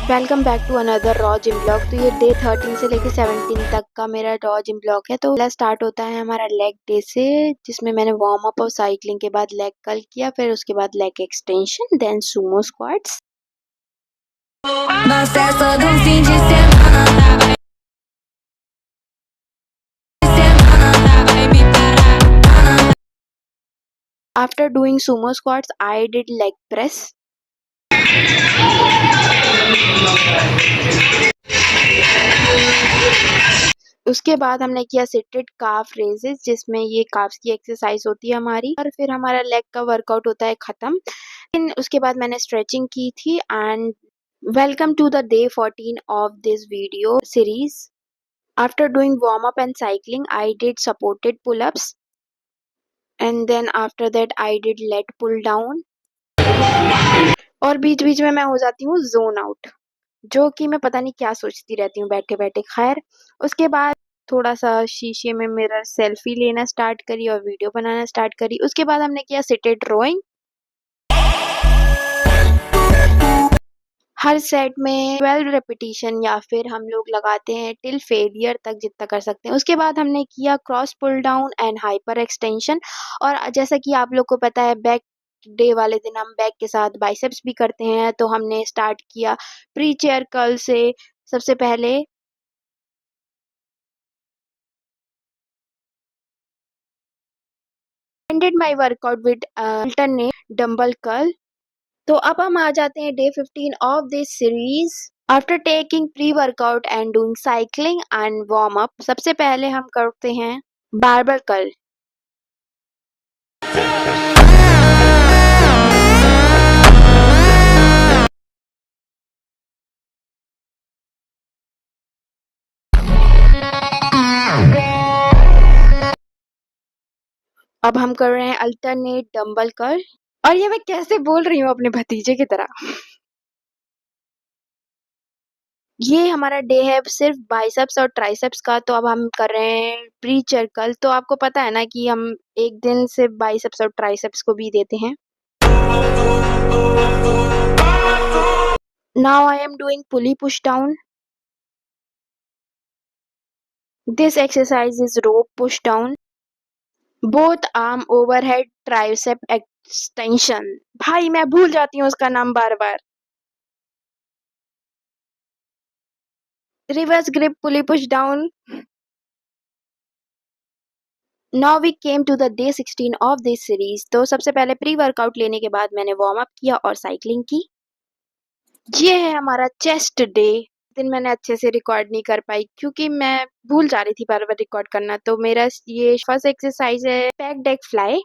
Welcome back to another raw gym blog. तो ये day 13 से लेके 17 तक का मेरा रॉ जिम ब्लॉग है। तो पहला स्टार्ट होता है हमारा लेग डे से, जिसमें मैंने वार्म अप और साइकिलिंग के बाद लेग कर्ल किया, फिर उसके बाद leg extension, then sumo squats. After doing sumo squats, I did leg press. उसके बाद हमने किया सिटेड काफ रेजेस, जिसमें ये काफ्स की एक्सरसाइज होती है हमारी, और फिर हमारा लेग का वर्कआउट होता है खत्म। उसके बाद मैंने स्ट्रेचिंग की थी। And welcome to the day 14 of this video series. After doing warm up and cycling, I did supported pull ups, and then after that I did lat pull down. और बीच बीच में मैं हो जाती हूँ जोन आउट, जो कि मैं पता नहीं क्या सोचती रहती हूँ बैठे बैठे। खैर, उसके बाद थोड़ा सा शीशे में मिरर सेल्फी लेना स्टार्ट करी और वीडियो बनाना स्टार्ट करी। उसके बाद हमने किया सिटेड रोइंग। हर सेट में 12 रेपिटेशन या फिर हम लोग लगाते हैं टिल फेलियर तक, जितना कर सकते हैं। उसके बाद हमने किया cross pull down and hyper extension. और जैसा कि आप लोग को पता है, बैक डे वाले दिन हम बैक के साथ बाइसेप्स भी करते हैं। तो हमने स्टार्ट किया प्री चेयर कर्ल से। सबसे पहले ended my workout with alternate dumbbell curl। तो अब हम आ जाते हैं day 15 of this series. After taking pre workout and doing cycling and warm up, सबसे पहले हम करते हैं बारबल कर्ल। अब हम कर रहे हैं अल्टरनेट डंबल कर्ल। और ये मैं कैसे बोल रही हूँ अपने भतीजे की तरह। ये हमारा डे है सिर्फ बाइसेप्स और ट्राइसेप्स का। तो अब हम कर रहे हैं प्री चेयर कर्ल। तो आपको पता है ना कि हम एक दिन सिर्फ बाइसेप्स और ट्राइसेप्स को भी देते हैं। Now I am doing pulley push down. This exercise is rope push down. Both arm overhead tricep extension. भाई मैं भूल जाती हूँ उसका नाम बार बार। Reverse grip pulley push down. Now we came to the day 16 of this series। तो सबसे पहले प्री वर्कआउट लेने के बाद मैंने वार्म अप किया और साइकिलिंग की। ये है हमारा चेस्ट डे। दिन मैंने अच्छे से रिकॉर्ड नहीं कर पाई क्योंकि मैं भूल जा रही थी बार बार रिकॉर्ड करना। तो मेरा ये फर्स्ट एक्सरसाइज है पैक डेक फ्लाई।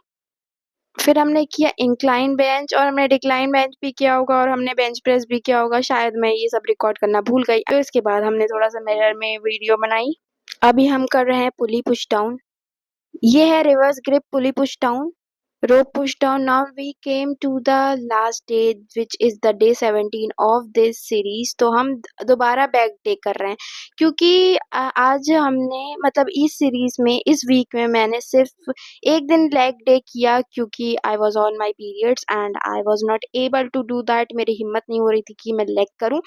फिर हमने किया इंक्लाइन बेंच, और हमने डिक्लाइन बेंच भी किया होगा, और हमने बेंच प्रेस भी किया होगा। शायद मैं ये सब रिकॉर्ड करना भूल गई। तो इसके बाद हमने थोड़ा सा मिरर में वीडियो बनाई। अभी हम कर रहे हैं पुली पुश डाउन। ये है reverse grip pulley push down, rope push down। Now we came to the last day, which is the day 17 of this series। तो हम दोबारा बैक डे कर रहे हैं क्योंकि आज हमने मतलब इस सीरीज में इस वीक में मैंने सिर्फ एक दिन लेग डे किया क्योंकि I was on my periods and I was not able to do that. मेरी हिम्मत नहीं हो रही थी कि मैं लेग करूं।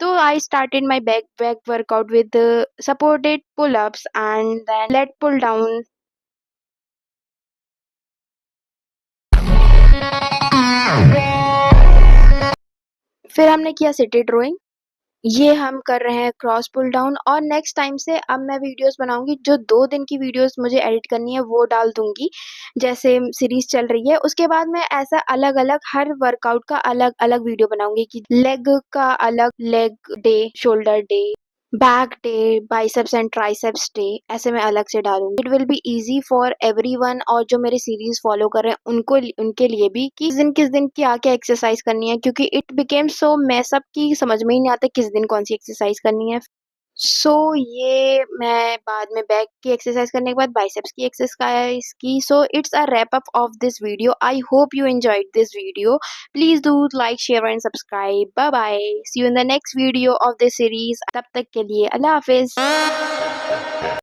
तो I started my back workout with supported pull ups and then lat pull down. फिर हमने किया सिटेड रोइंग। ये हम कर रहे हैं क्रॉस पुल डाउन। और नेक्स्ट टाइम से अब मैं वीडियोस बनाऊंगी, जो 2 दिन की वीडियोस मुझे एडिट करनी है वो डाल दूंगी जैसे सीरीज चल रही है। उसके बाद मैं ऐसा अलग अलग हर वर्कआउट का अलग अलग वीडियो बनाऊंगी कि लेग का अलग leg day, shoulder day, back day, biceps and triceps day, ऐसे मैं अलग से डालूंगी। It will be easy for everyone, और जो मेरी सीरीज फॉलो कर रहे हैं उनके लिए भी, कि किस दिन क्या क्या एक्सरसाइज करनी है, क्योंकि इट बिकेम सो मैसअप की समझ में ही नहीं आता किस दिन कौन सी एक्सरसाइज करनी है। सो ये मैं बाद में बैक की एक्सरसाइज करने के बाद बाइसेप्स की एक्सरसाइज की। So it's a wrap up of this video. I hope you enjoyed this video. Please do like, share and subscribe. Bye bye, see you in the next video of this series. तब तक के लिए अल्लाह हाफिज।